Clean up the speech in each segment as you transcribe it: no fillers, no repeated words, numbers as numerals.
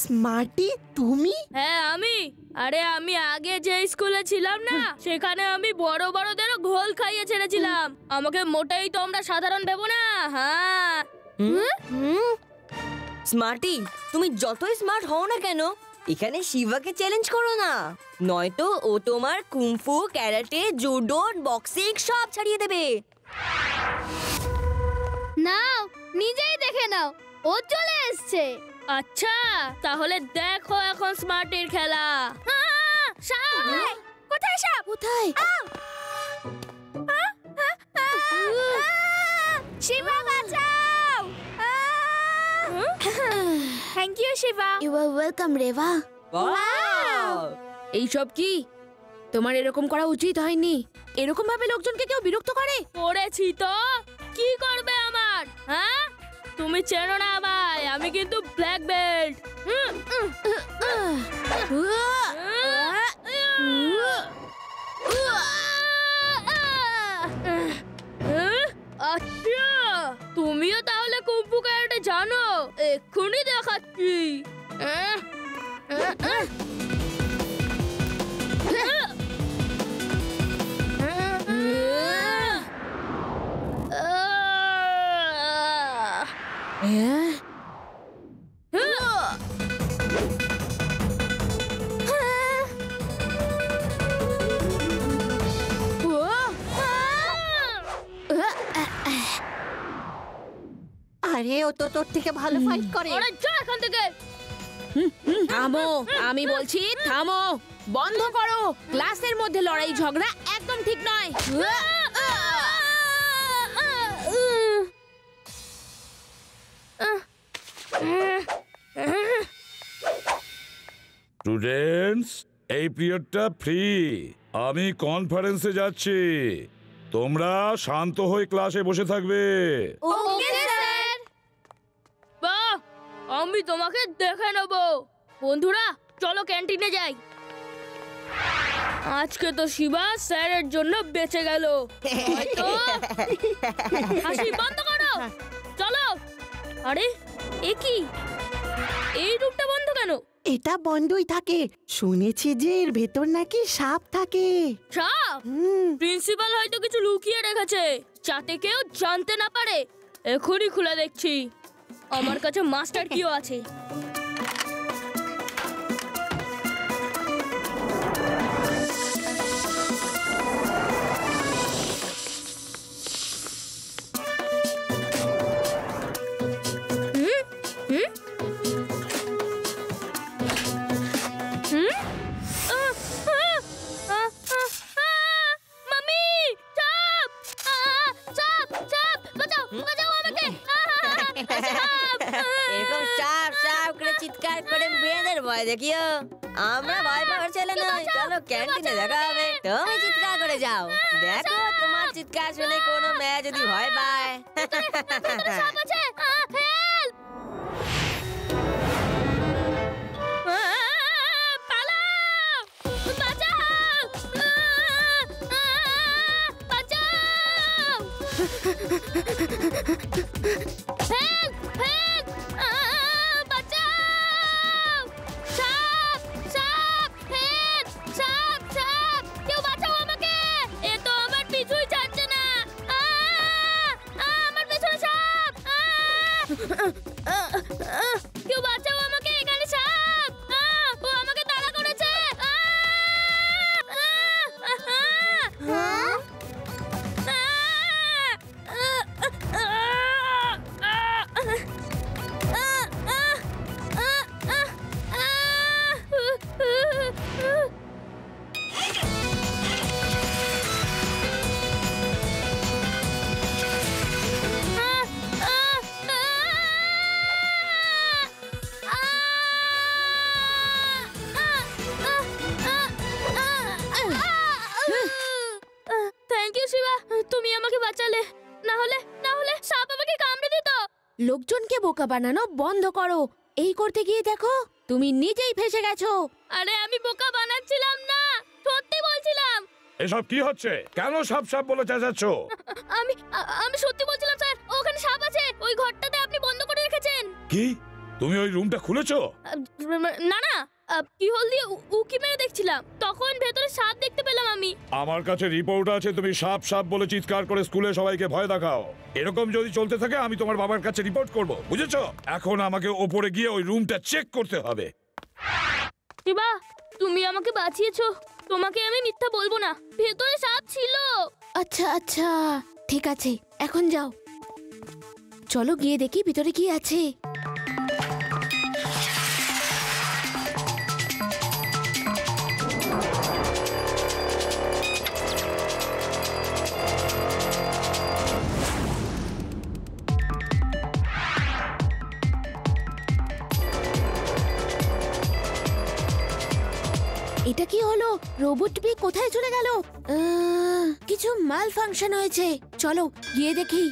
Smarty তুমি? হ্যাঁ আমি। আরে আমি আগে যে স্কুলে ছিলাম না, সেখানে আমি বড় বড়দেরও ঘোল খাইয়ে ছেড়েছিলাম। আমাকে মোটেই তোমরা সাধারণ ভেবো না। হ্যাঁ স্মার্টি, তুমি যতই স্মার্ট হও না কেন, এখানে শিবাকে চ্যালেঞ্জ করো না, নয়তো ও তোমার কুংফু, ক্যারাটে, জুডো, বক্সিং সব ছাড়িয়ে দেবে। নাও, নিজেই দেখে নাও, ও চলে এসছে। আচ্ছা তাহলে দেখো এখন স্মার্টির খেলা। কোথায় সাপ? কোথায়? শিবা বাঁচাও! Thank you Shiva. You are welcome Reva. এইসব কি? তোমার এরকম করা উচিত হয়নি। এরকম ভাবে লোকজনকে কেউ বিরক্ত করে? করেছি তো, কি করবে আমার? হ্যাঁ তুমি চেনো না আমায়, আমি কিন্তু ব্ল্যাক বেল্ট। আচ্ছা তুমিও তাহলে কুম্ফু ক্যারাটে জানো? এক্ষুনি দেখাচ্ছি। আরে ও তো তোর থেকে ভালো ফাইট করে। আরে যা এখান থেকে। থামো, আমি বলছি থামো, বন্ধ করো। ক্লাসের মধ্যে লড়াই ঝগড়া একদম ঠিক নয়। স্টুডেন্টস, এই পিরিয়ডটা ফ্রি। আমি কনফারেন্সে যাচ্ছি, তোমরা শান্ত হয়ে ক্লাসে বসে থাকবে। Okay sir. বাহ, আমি তোমাকে দেখে নেব। বন্ধুরা চলো ক্যান্টিনে যাই। আজকে তো শিবা স্যারের জন্য বেঁচে গেল। হয়তো হাসি বন্ধ করো, চলো। আরে এ কি, এই রূপটা বন্ধ কেন? এটা বন্ধই থাকে, শুনেছি যে এর ভেতর নাকি সাপ থাকে। সাপ? প্রিন্সিপাল হয়তো কিছু লুকিয়ে রেখেছে, যাতে কেউ জানতে না পারে। এখনই খুলে দেখছি। আমার কাছে মাস্টার কিও আছে। এরকম সাপ সাপ করে চিৎকার করে মেয়েদের ভয় দেখিও। আমরা ভয় পাওয়ার ছেলে নই। চলো ক্যান্টিনে দেখা হবে। তুমি চিৎকার করে যাও, দেখো তোমার চিৎকার শুনে কোনো মেয়ে যদি ভয় পায়। কেউ বাঁচাও আমাকে, এখানে সাপ। ও আমাকে তাড়া করেছে। থ্যাংক ইউ শিবা, তুমি আমাকে বাঁচালে। না হলে সাপ আমাকে কামড়ে দিত। লোকজনকে বোকা বানানো বন্ধ করো। এই করতে গিয়ে দেখো তুমি নিজেই ফেসে গেছো। আরে আমি বোকা বানাচ্ছিলাম না, সত্যি বলছিলাম। এসব কি হচ্ছে? কেন সাপ সাপ বলে চেঁচাচ্ছ? আমি সত্যি বলছিলাম স্যার, ওখানে সাপ আছে। ওই ঘরটাতে আপনি বন্ধ করে রেখেছেন। কি? তুমি ওই রুমটা খুলেছো? না না, কি হল দিয়ে উকি মেরে দেখছিলাম, তখন ভেতরে সাপ দেখতে পেলাম আমি। আমার কাছে রিপোর্ট আছে তুমি সাপ সাপ বলে চিৎকার করে স্কুলে সবাইকে ভয় দেখাও। এরকম যদি চলতে থাকে আমি তোমার বাবার কাছে রিপোর্ট করব, বুঝেছো? এখন আমাকে ওপরে গিয়ে ওই রুমটা চেক করতে হবে। শিবা, তুমি আমাকে বাঁচিয়েছো, তোমাকে আমি মিথ্যা বলবো না, ভেতরে সাপ ছিল। আচ্ছা আচ্ছা, ঠিক আছে, এখন যাও, চলো গিয়ে দেখি ভিতরে কি আছে। এটা কি হলো? রোবট বি কোথায় চলে গেল? কিছু মাল ফাংশন হয়েছে, চলো গিয়ে দেখি।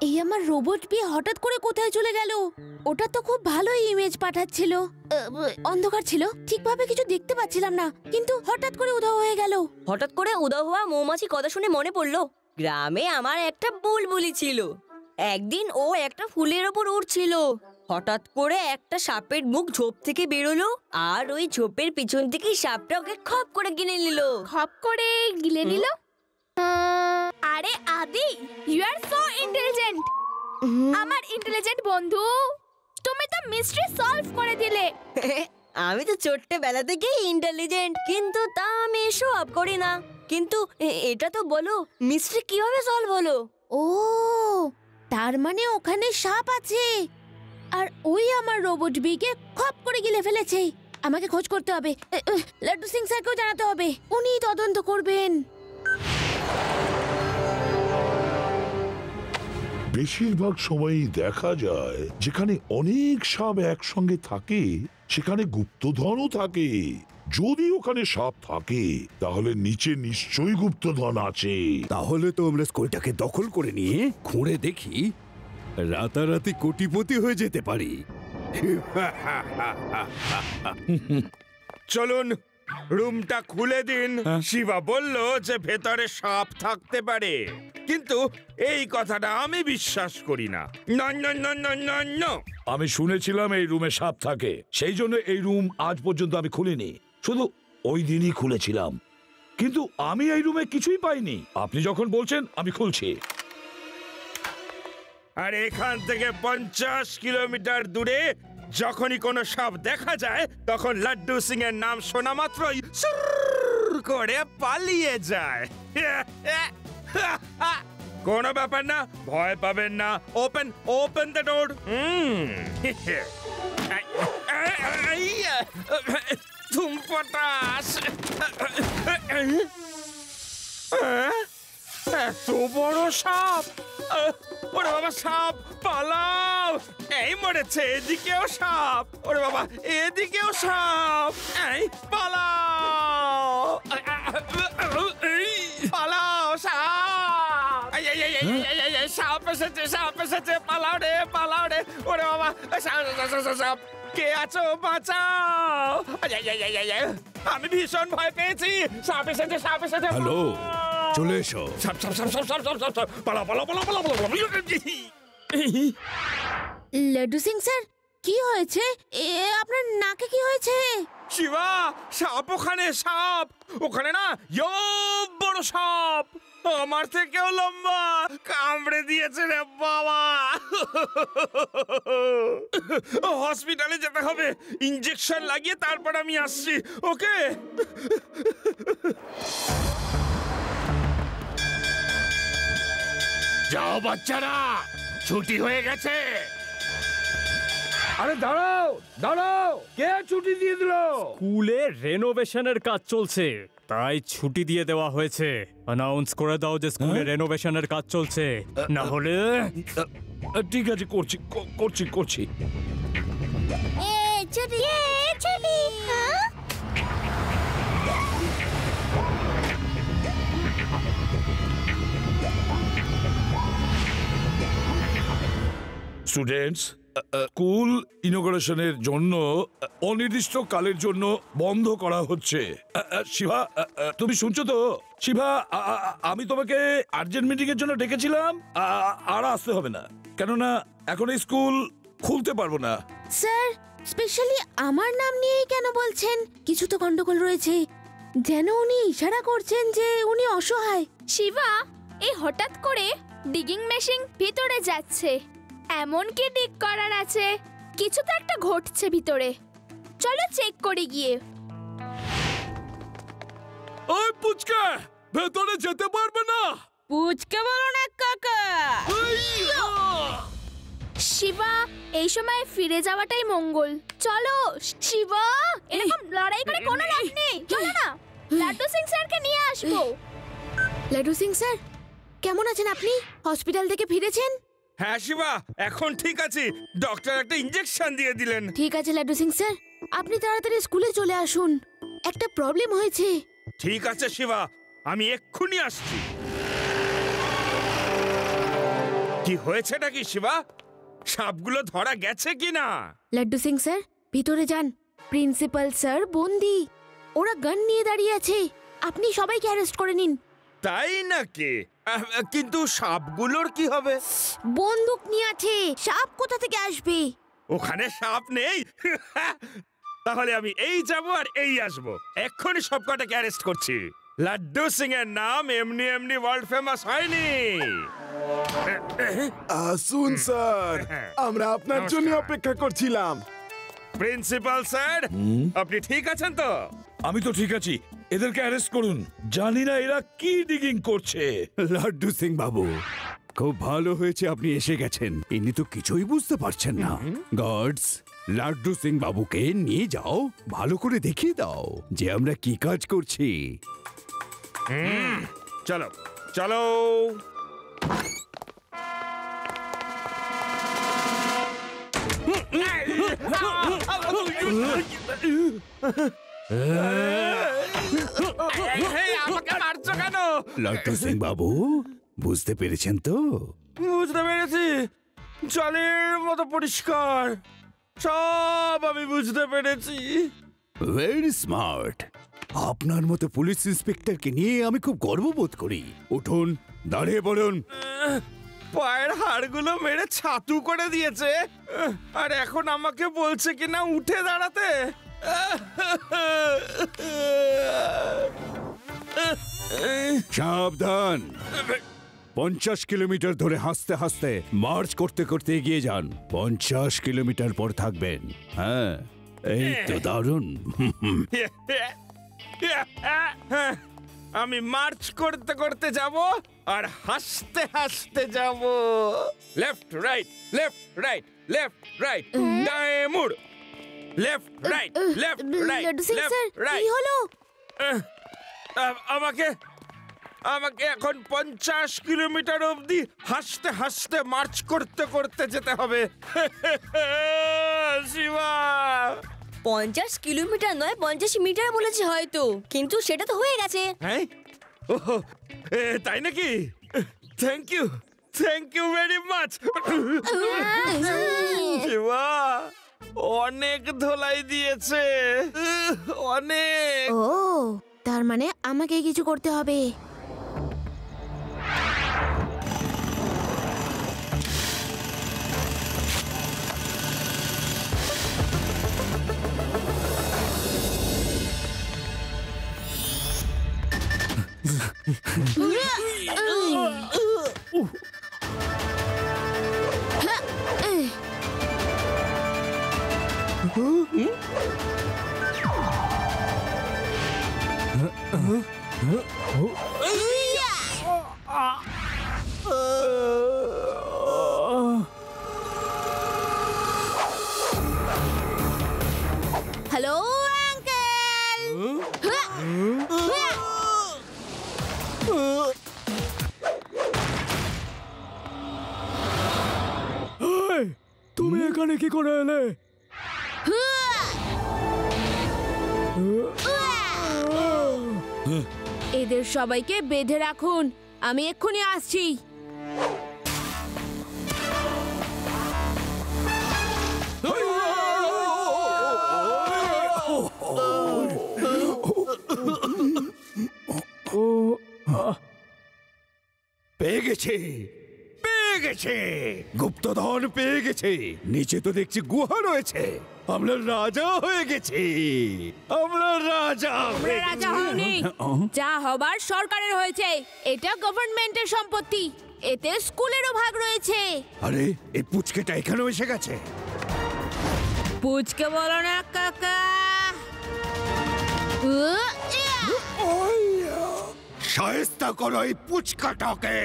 এই আমার রোবট বি হঠাৎ করে কোথায় চলে গেল? ওটা তো খুব ভালোই ইমেজ পাঠাচ্ছিল। অন্ধকার ছিল, ঠিকভাবে কিছু দেখতে পাচ্ছিলাম না, কিন্তু হঠাৎ করে উধাও হয়ে গেল। হঠাৎ করে উধাও হওয়া মৌমাছি কথা শুনে মনে পড়লো, গ্রামে আমার একটা বুলবুলি ছিল। একদিন ও একটা ফুলের ওপর উড়ছিল, হঠাৎ করে একটা সাপের মুখ ঝোপ থেকে বেরোলো, আর ওই ঝোপের পিছন থেকে সাপটা ওকে খপ করে কিনে নিল। খপ করে গিলে নিল? আরে আদি, ইউ আর সো ইন্টেলিজেন্ট। আমার ইন্টেলিজেন্ট বন্ধু, তুমি তো মিস্ট্রি সলভ করে দিলে। আমি তো ছোট্টবেলা থেকেই ইন্টেলিজেন্ট, কিন্তু তা আমি শো অফ করি না। কিন্তু এটা তো বলো, মিস্ট্রি কিভাবে সলভ হলো? ও, তার মানে ওখানে সাপ আছে, আর ওই আমার রোবট বিকে খপ করে গিলে ফেলেছে। আমাকে খোঁজ করতে হবে, লাড্ডু সিং স্যারকেও জানাতে হবে, উনি তদন্ত করবেন। বেশিরভাগ সময়ই দেখা যায় যেখানে অনেক সাপ একসঙ্গে থাকে সেখানে গুপ্তধনও থাকে। যদি ওখানে সাপ থাকে তাহলে নিচে নিশ্চয়ই গুপ্তধন আছে। তাহলে তো আমরা স্কুলটাকে দখল করে নিয়ে খুঁড়ে দেখি, রাতারাতি কোটিপতি হয়ে যেতে পারি। চলুন রুমটা খুলে দিন। শিবা বলল যে ভেতরে সাপ থাকতে পারে, কিন্তু এই কথাটা আমি বিশ্বাস করি না। আমি শুনেছিলাম এই রুমে সাপ থাকে, সেই জন্য এই রুম আজ পর্যন্ত আমি খুলিনি, শুধু ওই দিনই খুলেছিলাম। কিন্তু আমি এই রুমে কিছুই পাইনি। আপনি যখন বলছেন আমি খুলছি। আর এখান থেকে 50 কিলোমিটার দূরে যখনই কোনো সাপ দেখা যায়, তখন লাড্ডু সিং এর নাম শোনা মাত্রই সুর করে পালিয়ে যায়। কোনো ব্যাপার না, ভয় পাবেন না। Open open the door. তুম পটাস, এত বড় সাপ! ওরে বাবা, সাপ পালাও! এই মরেছে, এদিকেও সাপ! ওরে বাবা, এদিকেও সাপ! এই পালাও! পালাও সাপ! সাপ এসেছে, সাপ এসেছে! পালাও রে, পালাও রে! ওরে বাবা, সাপ! কে আছো, বাঁচাও! আমি ভীষণ ভয় পেয়েছি। সাপ এসেছে, সাপ এসেছে! হ্যালো, চলে এসো। সাপ সাপ সাপ সাপ সাপ সাপ সাপ সাপ! পালাও পালাও পালাও পালাও পালাও! লাড্ডু সিং স্যার, কি হয়েছে? আপনার নাকে কি হয়েছে? শিবা, সাপ ওখানে, সাপ ওখানে না, বড় সাপ, আমার থেকেও লম্বা, কামড়ে দিয়েছে রে বাবা। হসপিটালে যেতে হবে, ইনজেকশন লাগিয়ে তারপর আমি আসছি। ওকে? যাও বাচ্চারা, ছুটি হয়ে গেছে। আরে দাঁড়াও দাঁড়াও, কে ছুটি দিয়ে দিল? স্কুলে রেনোভেশনের কাজ চলছে, তাই ছুটি দিয়ে দেওয়া হয়েছে। অ্যানাউন্স করে দাও যে স্কুলে রেনোভেশনের কাজ চলছে, না হলে। ঠিক আছে, করছি করছি করছি। স্টুডেন্টস, স্কুল ইনোগ্রেশনের জন্য অনির্দিষ্ট কালের জন্য বন্ধ করা হচ্ছে। শিবা, তুমি শুনছো তো? শিবা, আমি তোমাকে আর্জেন্ট মিটিং এর জন্য ডেকেছিলাম, আর আসতে হবে না, কেননা এখন এই স্কুল খুলতে পারবো না। স্যার, স্পেশালি আমার নাম নিয়েই কেন বলছেন? কিছু তো গন্ডগোল রয়েছে, যেন উনি ইশারা করছেন যে উনি অসহায়। শিবা, এই হঠাৎ করে ডিগিং মেশিন ভিতরে যাচ্ছে, এমন কি ডিগ করার আছে? কিছু তো একটা ঘটছে ভিতরে, চলো চেক করি গিয়ে। ওই পুচকা, ভেতরে যেতে পারবে না। পুচকে বলো না কাকা। শিবা, এই সময় ফিরে যাওয়াটাই মঙ্গল। চলো শিবা, এরকম লড়াই করে কোনো লাভ নেই, চলো না, লাড্ডু সিং স্যারকে নিয়ে আসবো। লাড্ডু সিং স্যার, কেমন আছেন আপনি? হসপিটাল থেকে ফিরেছেন? হ্যাঁ শিবা, এখন ঠিক আছি, ডক্টর একটা ইনজেকশন দিয়ে দিলেন। ঠিক আছে লাড্ডু সিং স্যার, আপনি তাড়াতাড়ি স্কুলে চলে আসুন, একটা প্রবলেম হয়েছে। ঠিক আছে শিবা, আমি এক্ষুনি আসছি। কি হয়েছেটা কি শিবা? সাপগুলো ধরা গেছে কিনা? লাড্ডু সিং স্যার, ভিতরে যান, প্রিন্সিপাল স্যার বন্দি, ওরা গান নিয়ে দাঁড়িয়ে আছে, আপনি সবাইকে অ্যারেস্ট করে নিন। তাই নাকি? কিন্তু সাপগুলোর কি হবে? বন্দুক নিয়ে আছে, সাপ কোথা থেকে আসবে? ওখানে সাপ নেই। তাহলে আমি এই যাব আর এই আসবো, এক্ষুনি সব কটাকে অ্যারেস্ট করছি। লাড্ডু সিং এর নাম এমনি এমনি ওয়ার্ল্ড ফেমাস হয়নি। আসুন স্যার, আমরা আপনার জন্য অপেক্ষা করছিলাম। প্রিন্সিপাল স্যার, আপনি ঠিক আছেন তো? আমি তো ঠিক আছি, এদেরকে অ্যারেস্ট করুন। জানি না এরা কি ডিগিং করছে। লাড্ডু সিং বাবু, খুব ভালো হয়েছে আপনি এসে গেছেন, ইনি তো কিছুই বুঝতে পারছেন না। গার্ডস, লাড্ডু সিং বাবুকে নিয়ে যাও, ভালো করে দেখিয়ে দাও যে আমরা কি কাজ করছি। চলো চলো। আমাকে মারছো কেন? লাড্ডু সিং বাবু, বুঝতে পেরেছেন তো? বুঝতে পেরেছি, জলের মতো পরিষ্কার, সব আমি বুঝতে পেরেছি। Very smart. আপনার মতো পুলিশ ইন্সপেক্টরকে নিয়ে আমি খুব গর্ববোধ করি। উঠুন, দাঁড়িয়ে বলুন। পায়ের হাড়গুলো মেরে ছাতু করে দিয়েছে, আর এখন আমাকে বলছে কিনা উঠে দাঁড়াতে। সাবধান, 50 কিলোমিটার ধরে হাসতে হাসতে মার্চ করতে করতে এগিয়ে যান। 50 কিলোমিটার পর থাকবেন। হ্যাঁ, এই তো দারুণ। আমি মার্চ করতে করতে যাব আর হাসতে হাসতে যাব। Left right, left right, left right, ডানে মুড়, left right, left right, Laddu Singh sir, left right. কি হলো? আমাকে এখন 50 কিলোমিটার অবধি হাসতে হাসতে মার্চ করতে করতে যেতে হবে। শিবা, 50 কিলোমিটার নয়, 50 মিটার বলেছে হয়তো, কিন্তু সেটা তো হয়ে গেছে। হ্যাঁ, ওহো, তাই নাকি? Thank you very much. Shiva, অনেক ধোলাই দিয়েছে, অনেক। ও, তার মানে আমাকে কিছু করতে হবে। Hello uncle. তুমি এখানে কি করে এলে? এদের সবাইকে বেঁধে রাখুন, আমি এক্ষুনি আসছি। গেছে, পেয়ে গেছে, গুপ্তধন পেয়ে গেছে। নিচে তো দেখছি গুহা রয়েছে। আমরা রাজা হয়ে গেছি, আমরা রাজা হয়ে রাজা গেছি। হওনি, যা হবার সরকারের হয়েছে। এটা গভর্নমেন্টের সম্পত্তি, এতে স্কুলেরও ভাগ রয়েছে। আরে এই পুচকেটা এখানেও এসে গেছে। পুচকে বলো না কাকা। শায়েস্তা করো এই পুচকাটাকে।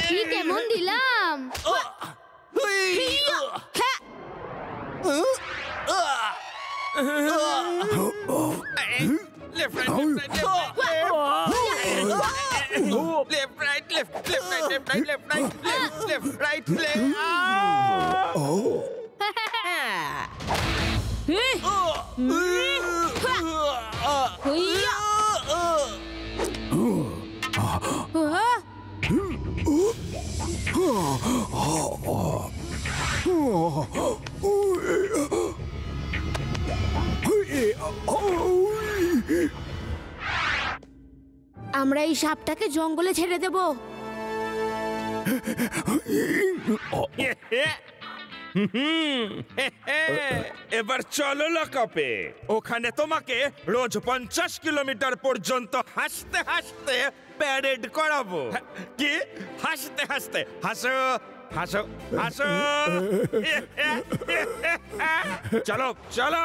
কি কেমন দিলাম? Left, right, left, right, left. আমরা এই সাপটাকে জঙ্গলে ছেড়ে দেব। এবার চলো লকআপে। ওখানে তোমাকে রোজ 50 কিলোমিটার পর্যন্ত হাসতে হাসতে প্যারেড করাবো। কি হাসতে হাসতে? হাসো হাসো হাসো। চলো চলো।